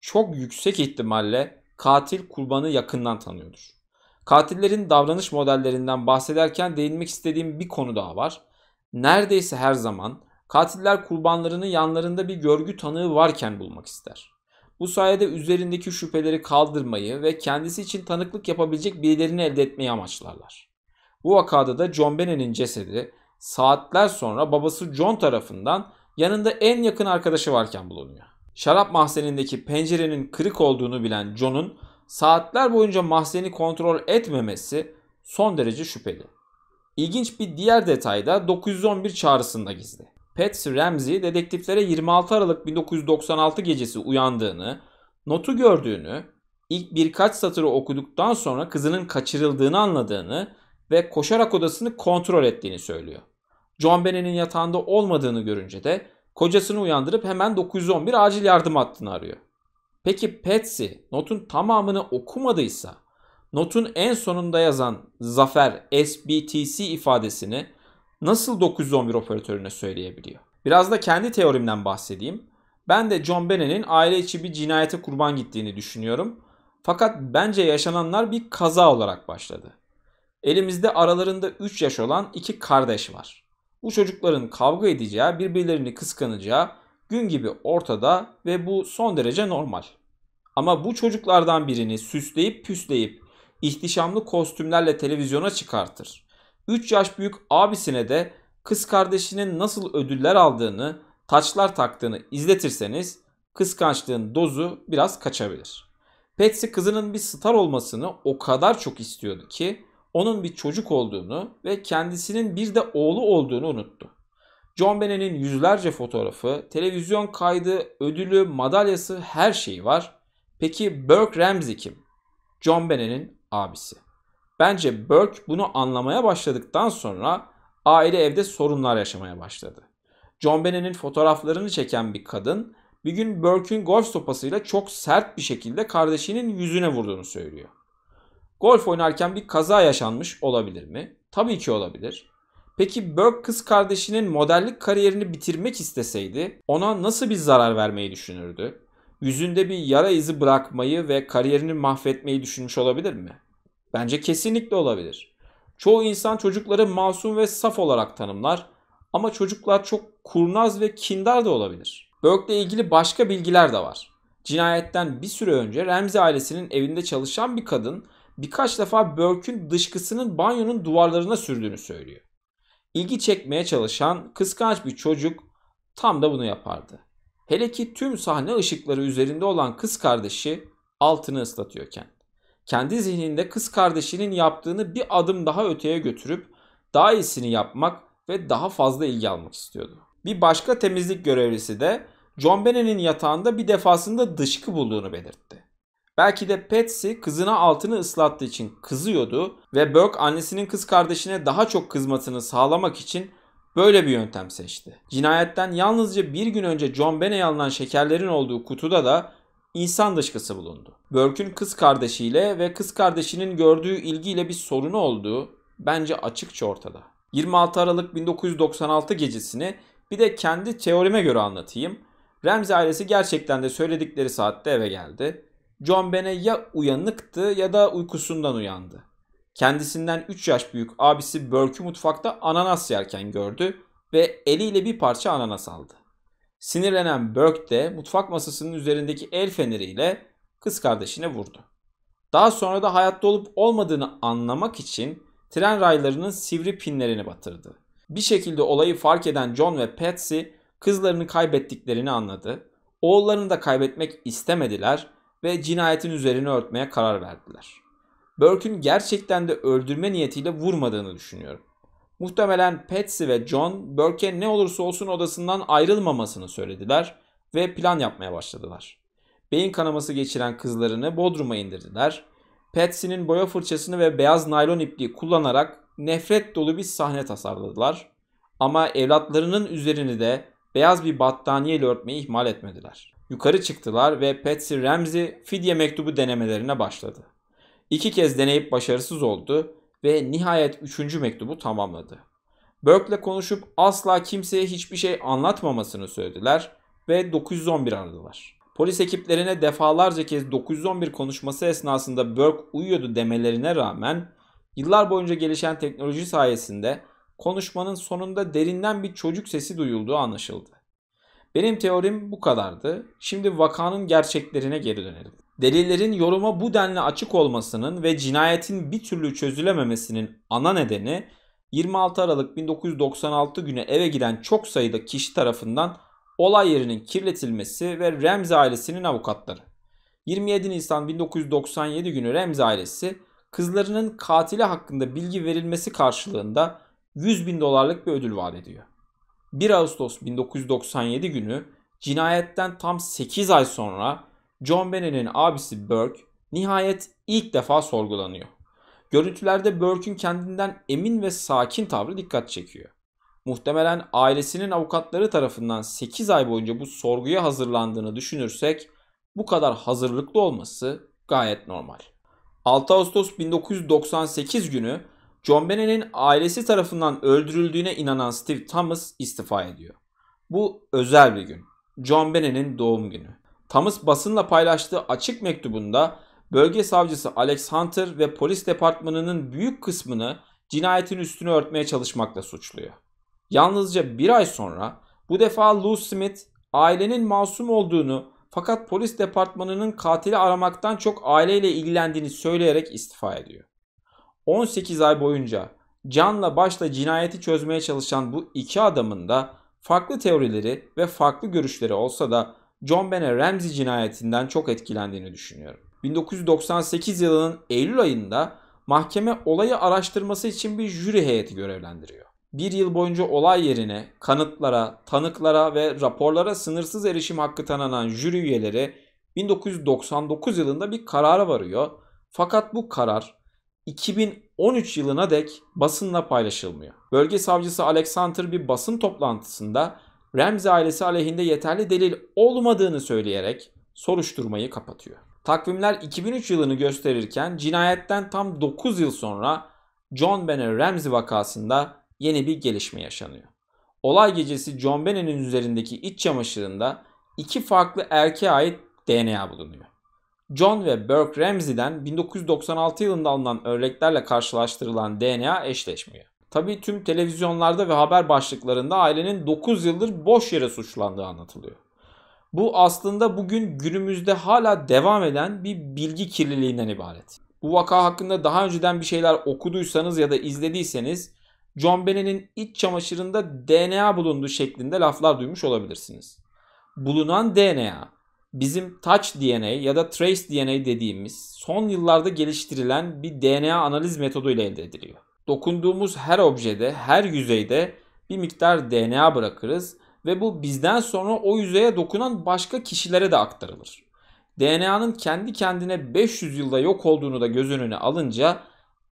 [SPEAKER 1] çok yüksek ihtimalle katil kurbanı yakından tanıyordur. Katillerin davranış modellerinden bahsederken değinmek istediğim bir konu daha var. Neredeyse her zaman katiller kurbanlarını yanlarında bir görgü tanığı varken bulmak ister. Bu sayede üzerindeki şüpheleri kaldırmayı ve kendisi için tanıklık yapabilecek birilerini elde etmeyi amaçlarlar. Bu vakada da John Bennett'in cesedi saatler sonra babası John tarafından yanında en yakın arkadaşı varken bulunuyor. Şarap mahzenindeki pencerenin kırık olduğunu bilen John'un saatler boyunca mahzeni kontrol etmemesi son derece şüpheli. İlginç bir diğer detay da 911 çağrısında gizli. Patsy Ramsey dedektiflere 26 Aralık 1996 gecesi uyandığını, notu gördüğünü, ilk birkaç satırı okuduktan sonra kızının kaçırıldığını anladığını ve koşarak odasını kontrol ettiğini söylüyor. John Bennett'in yatağında olmadığını görünce de kocasını uyandırıp hemen 911 acil yardım hattını arıyor. Peki Patsy notun tamamını okumadıysa, notun en sonunda yazan Zafer SBTC ifadesini nasıl 911 operatörüne söyleyebiliyor? Biraz da kendi teorimden bahsedeyim. Ben de John Bennett'in aile içi bir cinayete kurban gittiğini düşünüyorum. Fakat bence yaşananlar bir kaza olarak başladı. Elimizde aralarında 3 yaş olan 2 kardeş var. Bu çocukların kavga edeceği, birbirlerini kıskanacağı gün gibi ortada ve bu son derece normal. Ama bu çocuklardan birini süsleyip püsleyip ihtişamlı kostümlerle televizyona çıkartır. 3 yaş büyük abisine de kız kardeşinin nasıl ödüller aldığını, taçlar taktığını izletirseniz kıskançlığın dozu biraz kaçabilir. Patsy kızının bir star olmasını o kadar çok istiyordu ki onun bir çocuk olduğunu ve kendisinin bir de oğlu olduğunu unuttu. John Bennett'in yüzlerce fotoğrafı, televizyon kaydı, ödülü, madalyası her şeyi var. Peki Burke Ramsey kim? John Bennett'in abisi. Bence Burke bunu anlamaya başladıktan sonra aile evde sorunlar yaşamaya başladı. John Bennett'in fotoğraflarını çeken bir kadın bir gün Burke'ün golf sopasıyla çok sert bir şekilde kardeşinin yüzüne vurduğunu söylüyor. Golf oynarken bir kaza yaşanmış olabilir mi? Tabii ki olabilir. Peki Burke kız kardeşinin modellik kariyerini bitirmek isteseydi ona nasıl bir zarar vermeyi düşünürdü? Yüzünde bir yara izi bırakmayı ve kariyerini mahvetmeyi düşünmüş olabilir mi? Bence kesinlikle olabilir. Çoğu insan çocukları masum ve saf olarak tanımlar ama çocuklar çok kurnaz ve kindar da olabilir. Burke'le ilgili başka bilgiler de var. Cinayetten bir süre önce Ramsey ailesinin evinde çalışan bir kadın birkaç defa Burke'ün dışkısının banyonun duvarlarına sürdüğünü söylüyor. İlgi çekmeye çalışan kıskanç bir çocuk tam da bunu yapardı. Hele ki tüm sahne ışıkları üzerinde olan kız kardeşi altını ıslatıyorken. Kendi zihninde kız kardeşinin yaptığını bir adım daha öteye götürüp daha iyisini yapmak ve daha fazla ilgi almak istiyordu. Bir başka temizlik görevlisi de John Bennett'in yatağında bir defasında dışkı bulduğunu belirtti. Belki de Patsy kızına altını ıslattığı için kızıyordu ve Burke annesinin kız kardeşine daha çok kızmasını sağlamak için böyle bir yöntem seçti. Cinayetten yalnızca bir gün önce John Bennett'e alınan şekerlerin olduğu kutuda da insan dışkısı bulundu. Burke'ün kız kardeşiyle ve kız kardeşinin gördüğü ilgiyle bir sorunu olduğu bence açıkça ortada. 26 Aralık 1996 gecesini bir de kendi teorime göre anlatayım. Ramsey ailesi gerçekten de söyledikleri saatte eve geldi. John Bennett ya uyanıktı ya da uykusundan uyandı. Kendisinden 3 yaş büyük abisi Burke'ü mutfakta ananas yerken gördü ve eliyle bir parça ananas aldı. Sinirlenen Burke de mutfak masasının üzerindeki el feneriyle kız kardeşine vurdu. Daha sonra da hayatta olup olmadığını anlamak için tren raylarının sivri pinlerini batırdı. Bir şekilde olayı fark eden John ve Patsy kızlarını kaybettiklerini anladı. Oğullarını da kaybetmek istemediler ve cinayetin üzerine örtmeye karar verdiler. Burke'ün gerçekten de öldürme niyetiyle vurmadığını düşünüyorum. Muhtemelen Patsy ve John Burke'e ne olursa olsun odasından ayrılmamasını söylediler ve plan yapmaya başladılar. Beyin kanaması geçiren kızlarını bodruma indirdiler. Patsy'nin boya fırçasını ve beyaz naylon ipliği kullanarak nefret dolu bir sahne tasarladılar. Ama evlatlarının üzerini de beyaz bir battaniyeyle örtmeyi ihmal etmediler. Yukarı çıktılar ve Patsy Ramsey fidye mektubu denemelerine başladı. 2 kez deneyip başarısız oldu ve nihayet 3. mektubu tamamladı. Burke'le konuşup asla kimseye hiçbir şey anlatmamasını söylediler ve 911 aradılar. Polis ekiplerine defalarca kez 911 konuşması esnasında Burke uyuyordu demelerine rağmen yıllar boyunca gelişen teknoloji sayesinde konuşmanın sonunda derinden bir çocuk sesi duyulduğu anlaşıldı. Benim teorim bu kadardı. Şimdi vakanın gerçeklerine geri dönelim. Delillerin yoruma bu denli açık olmasının ve cinayetin bir türlü çözülememesinin ana nedeni 26 Aralık 1996 günü eve giren çok sayıda kişi tarafından olay yerinin kirletilmesi ve Ramsey ailesinin avukatları. 27 Nisan 1997 günü Ramsey ailesi kızlarının katili hakkında bilgi verilmesi karşılığında $100.000 bir ödül vaat ediyor. 1 Ağustos 1997 günü cinayetten tam 8 ay sonra John Bennet'in abisi Burke nihayet ilk defa sorgulanıyor. Görüntülerde Burke'ün kendinden emin ve sakin tavrı dikkat çekiyor. Muhtemelen ailesinin avukatları tarafından 8 ay boyunca bu sorguya hazırlandığını düşünürsek bu kadar hazırlıklı olması gayet normal. 6 Ağustos 1998 günü John Bennet'in ailesi tarafından öldürüldüğüne inanan Steve Thomas istifa ediyor. Bu özel bir gün. John Bennet'in doğum günü. Thomas basınla paylaştığı açık mektubunda bölge savcısı Alex Hunter ve polis departmanının büyük kısmını cinayetin üstünü örtmeye çalışmakla suçluyor. Yalnızca bir ay sonra bu defa Lou Smith ailenin masum olduğunu fakat polis departmanının katili aramaktan çok aileyle ilgilendiğini söyleyerek istifa ediyor. 18 ay boyunca canla başla cinayeti çözmeye çalışan bu iki adamın da farklı teorileri ve farklı görüşleri olsa da John Bennett Ramsey cinayetinden çok etkilendiğini düşünüyorum. 1998 yılının Eylül ayında mahkeme olayı araştırması için bir jüri heyeti görevlendiriyor. Bir yıl boyunca olay yerine kanıtlara, tanıklara ve raporlara sınırsız erişim hakkı tanınan jüri üyeleri 1999 yılında bir karara varıyor. Fakat bu karar 2013 yılına dek basınla paylaşılmıyor. Bölge savcısı Alex Hunter bir basın toplantısında Ramsey ailesi aleyhinde yeterli delil olmadığını söyleyerek soruşturmayı kapatıyor. Takvimler 2003 yılını gösterirken cinayetten tam 9 yıl sonra John Bennett Ramsey vakasında yeni bir gelişme yaşanıyor. Olay gecesi John Bennett'in üzerindeki iç çamaşırında iki farklı erkeğe ait DNA bulunuyor. John ve Burke Ramsey'den 1996 yılında alınan örneklerle karşılaştırılan DNA eşleşmiyor. Tabii tüm televizyonlarda ve haber başlıklarında ailenin 9 yıldır boş yere suçlandığı anlatılıyor. Bu aslında bugün günümüzde hala devam eden bir bilgi kirliliğinden ibaret. Bu vaka hakkında daha önceden bir şeyler okuduysanız ya da izlediyseniz John Bennett'in iç çamaşırında DNA bulunduğu şeklinde laflar duymuş olabilirsiniz. Bulunan DNA bizim Touch DNA ya da Trace DNA dediğimiz son yıllarda geliştirilen bir DNA analiz metoduyla elde ediliyor. Dokunduğumuz her objede, her yüzeyde bir miktar DNA bırakırız ve bu bizden sonra o yüzeye dokunan başka kişilere de aktarılır. DNA'nın kendi kendine 500 yılda yok olduğunu da göz önüne alınca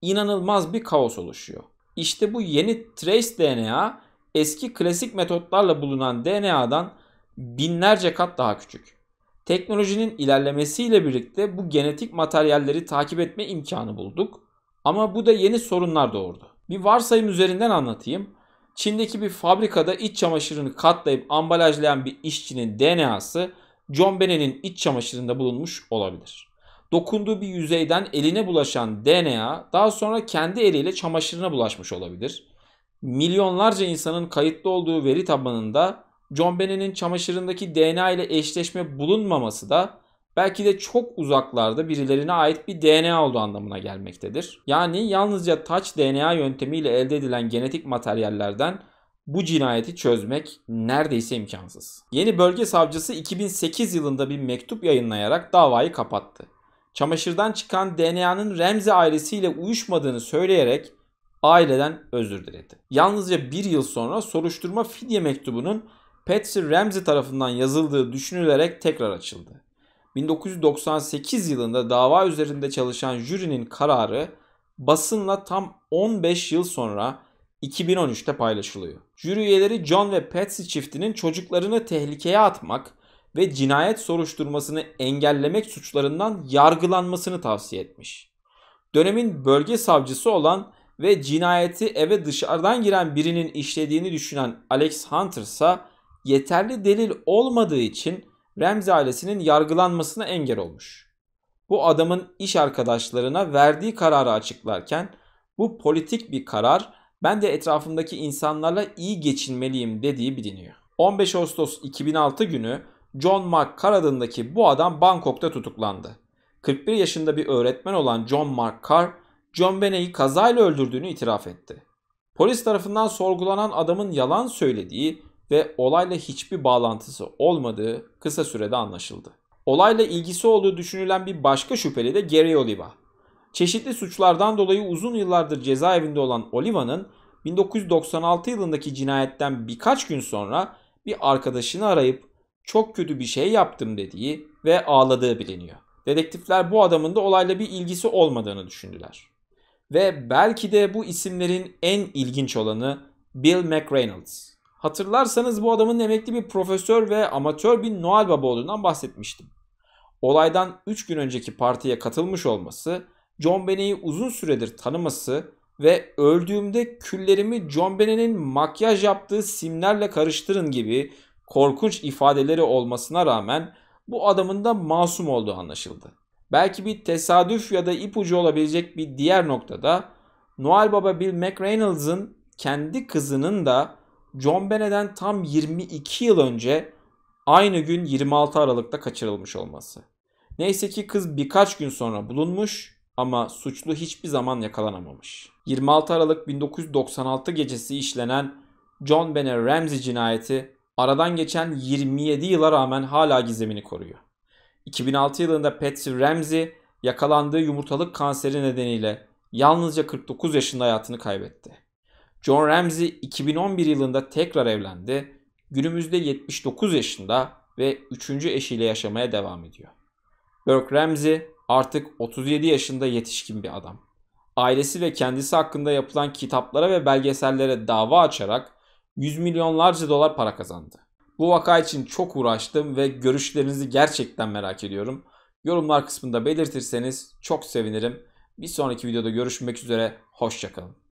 [SPEAKER 1] inanılmaz bir kaos oluşuyor. İşte bu yeni Trace DNA eski klasik metotlarla bulunan DNA'dan binlerce kat daha küçük. Teknolojinin ilerlemesiyle birlikte bu genetik materyalleri takip etme imkanı bulduk ama bu da yeni sorunlar doğurdu. Bir varsayım üzerinden anlatayım. Çin'deki bir fabrikada iç çamaşırını katlayıp ambalajlayan bir işçinin DNA'sı John Bennett'in iç çamaşırında bulunmuş olabilir. Dokunduğu bir yüzeyden eline bulaşan DNA daha sonra kendi eliyle çamaşırına bulaşmış olabilir. Milyonlarca insanın kayıtlı olduğu veri tabanında John Bennett'in çamaşırındaki DNA ile eşleşme bulunmaması da belki de çok uzaklarda birilerine ait bir DNA olduğu anlamına gelmektedir. Yani yalnızca Touch DNA yöntemiyle elde edilen genetik materyallerden bu cinayeti çözmek neredeyse imkansız. Yeni bölge savcısı 2008 yılında bir mektup yayınlayarak davayı kapattı. Çamaşırdan çıkan DNA'nın Ramsey ailesiyle uyuşmadığını söyleyerek aileden özür diledi. Yalnızca bir yıl sonra soruşturma fidye mektubunun Patsy Ramsey tarafından yazıldığı düşünülerek tekrar açıldı. 1998 yılında dava üzerinde çalışan jürinin kararı basınla tam 15 yıl sonra 2013'te paylaşılıyor. Jüri üyeleri John ve Patsy çiftinin çocuklarını tehlikeye atmak ve cinayet soruşturmasını engellemek suçlarından yargılanmasını tavsiye etmiş. Dönemin bölge savcısı olan ve cinayeti eve dışarıdan giren birinin işlediğini düşünen Alex Hunter ise yeterli delil olmadığı için Ramsey ailesinin yargılanmasına engel olmuş. Bu adamın iş arkadaşlarına verdiği kararı açıklarken bu politik bir karar, ben de etrafımdaki insanlarla iyi geçinmeliyim dediği biliniyor. 15 Ağustos 2006 günü John Mark Carr adındaki bu adam Bangkok'ta tutuklandı. 41 yaşında bir öğretmen olan John Mark Carr, John Benet'i kazayla öldürdüğünü itiraf etti. Polis tarafından sorgulanan adamın yalan söylediği ve olayla hiçbir bağlantısı olmadığı kısa sürede anlaşıldı. Olayla ilgisi olduğu düşünülen bir başka şüpheli de Gary Oliva. Çeşitli suçlardan dolayı uzun yıllardır cezaevinde olan Oliva'nın 1996 yılındaki cinayetten birkaç gün sonra bir arkadaşını arayıp çok kötü bir şey yaptım dediği ve ağladığı biliniyor. Dedektifler bu adamın da olayla bir ilgisi olmadığını düşündüler. Ve belki de bu isimlerin en ilginç olanı Bill McReynolds. Hatırlarsanız bu adamın emekli bir profesör ve amatör bir Noel Baba olduğundan bahsetmiştim. Olaydan 3 gün önceki partiye katılmış olması, John Benet'i uzun süredir tanıması ve öldüğümde küllerimi John Benet'in makyaj yaptığı simlerle karıştırın gibi korkunç ifadeleri olmasına rağmen bu adamın da masum olduğu anlaşıldı. Belki bir tesadüf ya da ipucu olabilecek bir diğer noktada Noel Baba Bill McReynolds'ın kendi kızının da John Benet'den tam 22 yıl önce aynı gün 26 Aralık'ta kaçırılmış olması. Neyse ki kız birkaç gün sonra bulunmuş ama suçlu hiçbir zaman yakalanamamış. 26 Aralık 1996 gecesi işlenen John Benet Ramsey cinayeti aradan geçen 27 yıla rağmen hala gizemini koruyor. 2006 yılında Patsy Ramsey yakalandığı yumurtalık kanseri nedeniyle yalnızca 49 yaşında hayatını kaybetti. John Ramsey 2011 yılında tekrar evlendi, günümüzde 79 yaşında ve 3. eşiyle yaşamaya devam ediyor. Burke Ramsey artık 37 yaşında yetişkin bir adam. Ailesi ve kendisi hakkında yapılan kitaplara ve belgesellere dava açarak yüz milyonlarca dolar para kazandı. Bu vaka için çok uğraştım ve görüşlerinizi gerçekten merak ediyorum. Yorumlar kısmında belirtirseniz çok sevinirim. Bir sonraki videoda görüşmek üzere, hoşça kalın.